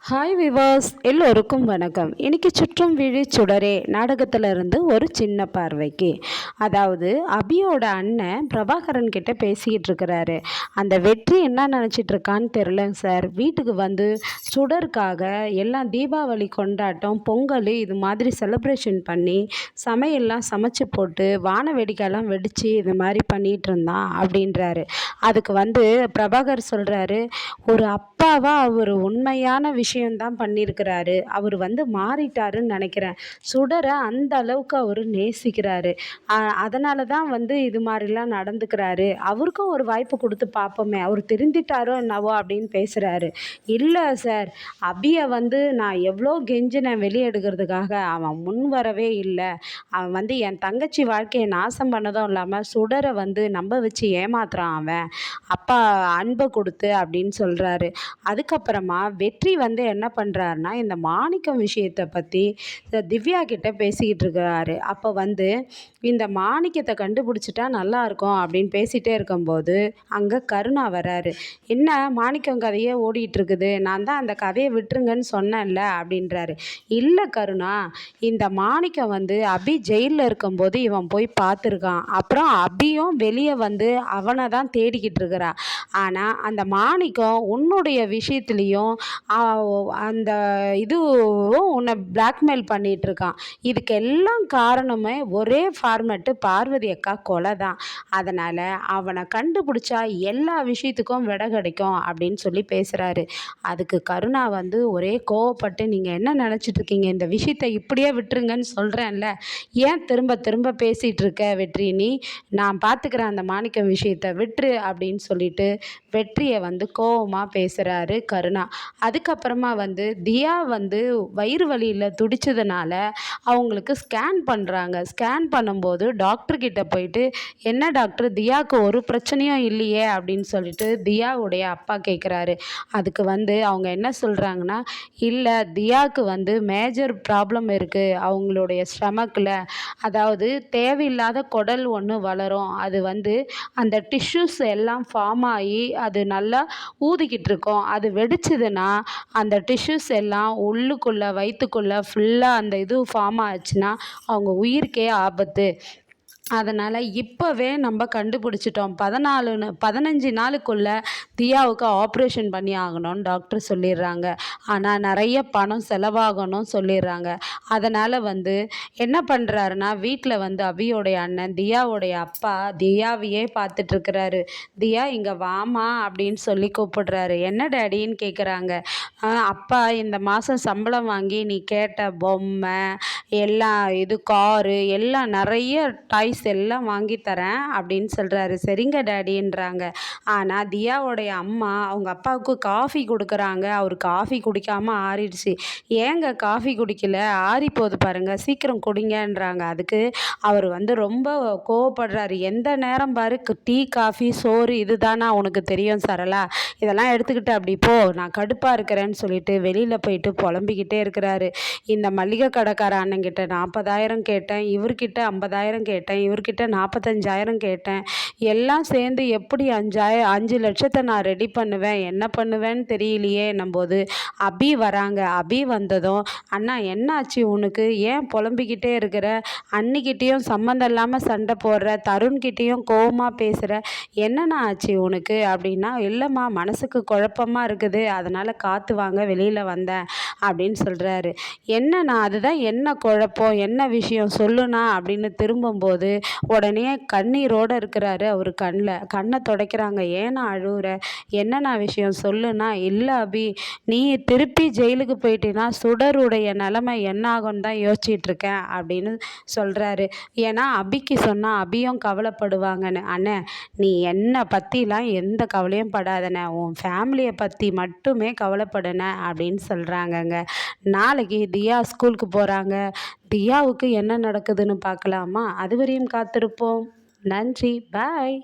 Hi விவாஸ், எல்லோருக்கும் வணக்கம். இன்னைக்கு சுற்றும் விழி சுடரே நாடகத்திலிருந்து ஒரு சின்ன பார்வைக்கு. அதாவது அபியோட அண்ணன் பிரபாகரன் கிட்ட பேசிக்கிட்டு இருக்கிறாரு. அந்த வெற்றி என்ன நினச்சிட்டு இருக்கான்னு தெரிலங்க சார். வீட்டுக்கு வந்து சுடருக்காக எல்லாம் தீபாவளி கொண்டாட்டம், பொங்கல் இது மாதிரி செலிப்ரேஷன் பண்ணி சமையல்லாம் சமைச்சு போட்டு வான வெடிக்கைலாம் வெடித்து இது மாதிரி பண்ணிகிட்டு இருந்தான் அப்படின்றாரு. அதுக்கு வந்து பிரபாகர் சொல்கிறாரு, ஒரு அப்பாவா அவர் உண்மையான விஷயந்தான் பண்ணியிருக்கிறாரு. அவர் வந்து மாறிட்டாருன்னு நினைக்கிறேன். சுடரை அந்த அளவுக்கு அவர் நேசிக்கிறாரு. அதனால தான் வந்து இது மாதிரிலாம் நடந்துக்கிறாரு. அவருக்கும் ஒரு வாய்ப்பு கொடுத்து பார்ப்போமே, அவர் திருந்திட்டாரோ என்னவோ அப்படின்னு பேசுகிறாரு. இல்லை சார், அபியை வந்து நான் எவ்வளோ கெஞ்சினேன் வெளியே எடுக்கிறதுக்காக, அவன் முன் வரவே இல்லை. அவன் வந்து என் தங்கச்சி வாழ்க்கையை நாசம் பண்ணதும் இல்லாமல் சுடரை வந்து நம்ப வச்சு ஏமாத்துறான் அவன், அப்பா அன்பை கொடுத்து அப்படின்னு சொல்கிறாரு. அதுக்கப்புறமா வெற்றி வந்து என்ன பண்ணுறாருனா, இந்த மாணிக்கம் விஷயத்தை பற்றி திவ்யா கிட்ட பேசிக்கிட்டு இருக்கிறாரு. அப்போ வந்து இந்த மாணிக்கத்தை கண்டுபிடிச்சிட்டா நல்லாயிருக்கும் அப்படின்னு பேசிகிட்டே இருக்கும்போது அங்கே கருணா வராரு. என்ன மாணிக்கம் கதையே ஓடிட்டுருக்குது, நான் தான் அந்த கதையை விட்டுருங்கன்னு சொன்னேன்ல அப்படின்றாரு. இல்லை கருணா, இந்த மாணிக்கம் வந்து அபி ஜெயிலில் இருக்கும்போது இவன் போய் பார்த்துருக்கான். அப்புறம் அபியும் வெளியே வந்து அவனை தான் தேடிக்கிட்டு இருக்கிறா. ஆனால் அந்த மாணிக்கம் உன்னுடைய விஷயத்துலேயும் அந்த இதுவும் உன்னை பிளாக்மெயில் பண்ணிகிட்ருக்கான். இதுக்கு எல்லாம் காரணமே ஒரே ஃபார்மேட்டு, பார்வதி அக்கா கொலை தான். அதனால் அவனை கண்டுபிடிச்சா எல்லா விஷயத்துக்கும் விடை கிடைக்கும் அப்படின்னு சொல்லி பேசுகிறாரு. அதுக்கு கருணா வந்து ஒரே கோவப்பட்டு, நீங்கள் என்ன நினச்சிட்ருக்கீங்க, இந்த விஷயத்தை இப்படியே விட்டுருங்கன்னு சொல்கிறேன்ல, ஏன் திரும்ப திரும்ப பேசிகிட்டு இருக்க வெற்றி, நீ நான் பார்த்துக்கிறேன் அந்த மாணிக்கம் விஷயத்தை விட்டுரு அப்படின்னு சொல்லிட்டு வெற்றியை வந்து கோவமாக பேசுகிறாரு கருணா. அதுக்கப்புறமா வந்து தியா வந்து வயிறு வலியில் துடிச்சதுனால அவங்களுக்கு ஸ்கேன் பண்ணுறாங்க. ஸ்கேன் பண்ணும்போது டாக்டர்கிட்ட போயிட்டு, என்ன டாக்டர் தியாவுக்கு ஒரு பிரச்சனையும் இல்லையே அப்படின்னு சொல்லிட்டு தியாவுடைய அப்பா கேட்குறாரு. அதுக்கு வந்து அவங்க என்ன சொல்கிறாங்கன்னா, இல்லை தியாவுக்கு வந்து மேஜர் ப்ராப்ளம் இருக்குது அவங்களுடைய ஸ்டமக்கில். அதாவது தேவையில்லாத குடல் ஒன்று வளரும், அது வந்து அந்த டிஷ்யூஸ் எல்லாம் ஃபார்ம் ஆகி அது நல்லா ஊதிக்கிட்டு இருக்கும். அது வெடிச்சதுன்னா அந்த டிஷ்யூஸ் எல்லாம் உள்ளுக்குள்ளே வயிற்றுக்குள்ளே ஃபுல்லாக அந்த இது ஃபார்ம் ஆச்சுன்னா அவங்க உயிருக்கே ஆபத்து. அதனால் இப்போவே நம்ம கண்டுபிடிச்சிட்டோம், 15 நாளுக்குள்ளே தியாவுக்கு ஆப்ரேஷன் பண்ணி ஆகணும்னு டாக்டர் சொல்லிடுறாங்க. ஆனால் நிறைய பணம் செலவாகணும் சொல்லிடுறாங்க. அதனால் வந்து என்ன பண்ணுறாருன்னா, வீட்டில் வந்து அபியோடைய அண்ணன் தியாவுடைய அப்பா தியாவையே பார்த்துட்ருக்கிறாரு. தியா இங்கே வாமா அப்படின்னு சொல்லி கூப்பிடுறாரு. என்ன டேடின்னு கேட்குறாங்க. அப்பா இந்த மாதம் சம்பளம் வாங்கி நீ கேட்ட பொம்மை எல்லாம், இது காரு எல்லாம், நிறைய டாய்ஸ் எல்லாம் வாங்கி தரேன் அப்படின்னு சொல்கிறாரு. சரிங்க டேடின்றாங்க. ஆனால் தியாவோடைய அம்மா அவங்க அப்பாவுக்கு காஃபி கொடுக்குறாங்க. அவர் காஃபி குடிக்காமல் ஆறிடுச்சு. ஏங்க காஃபி குடிக்கல, ஆறி போகுது பாருங்கள், சீக்கிரம் குடிங்கன்றாங்க. அதுக்கு அவர் வந்து ரொம்ப கோவப்படுறாரு. எந்த நேரம் பாரு டீ காஃபி சோறு இதுதானா உனக்கு தெரியும் சரளா, இதெல்லாம் எடுத்துக்கிட்டு அப்படி போ, நான் கடுப்பாக இருக்கிறேன்னு சொல்லிட்டு வெளியில் போயிட்டு புலம்பிக்கிட்டே இருக்கிறாரு. இந்த மளிகை கடைக்கார அண்ணங்கிட்ட 40,000 கேட்டேன், இவர்கிட்ட 50,000 கேட்டேன், இவர்கிட்ட 45,000 கேட்டேன், எல்லாம் சேர்ந்து எப்படி 5 லட்சத்தை நான் ரெடி பண்ணுவேன், என்ன பண்ணுவேன்னு தெரியலையே என்னும்போது அபி வராங்க. அபி வந்ததும், அண்ணா என்னாச்சு உனக்கு, ஏன் புலம்பிக்கிட்டே இருக்கிற, அன்னிக்கிட்டேயும் சம்மந்தம் இல்லாமல் சண்டை போடுற, தருண்கிட்டேயும் கோவமாக பேசுகிற, என்னண்ணா ஆச்சு உனக்கு அப்படின்னா, இல்லைம்மா மனசுக்கு குழப்பமாக இருக்குது, அதனால் காற்று வாங்க வெளியில் வந்தேன் அப்படின்னு சொல்கிறாரு. என்னண்ணா அதுதான் என்ன குழப்பம், என்ன விஷயம் சொல்லுண்ணா அப்படின்னு திரும்பும்போது உடனே கண்ணீரோடு இருக்கிறாரு. அவர் கண்ணை துடைக்கிறாங்க. ஏன்னா அழுவுற, என்னண்ணா விஷயம் சொல்லுண்ணா. இல்லை அபி, நீ திருப்பி ஜெயிலுக்கு போயிட்டீன்னா சுடருடைய நிலைமை என்ன ஆகும்னு தான் யோசிச்சிட்ருக்கேன் அப்படின்னு சொல்கிறாரு. ஏன்னா அபிக்கு சொன்னால் அபியும் கவலைப்படுவாங்கன்னு. அண்ணே நீ என்னை பற்றிலாம் எந்த கவலையும் படாதண்ணே, உன் ஃபேமிலியை பற்றி மட்டுமே கவலைப்படுனே அப்படின்னு சொல்கிறாங்கங்க. நாளைக்கு தியா ஸ்கூலுக்கு போகிறாங்க. தியாவுக்கு என்ன நடக்குதுன்னு பார்க்கலாமா? அதுவரையும் காத்திருப்போம். நன்றி, பாய்.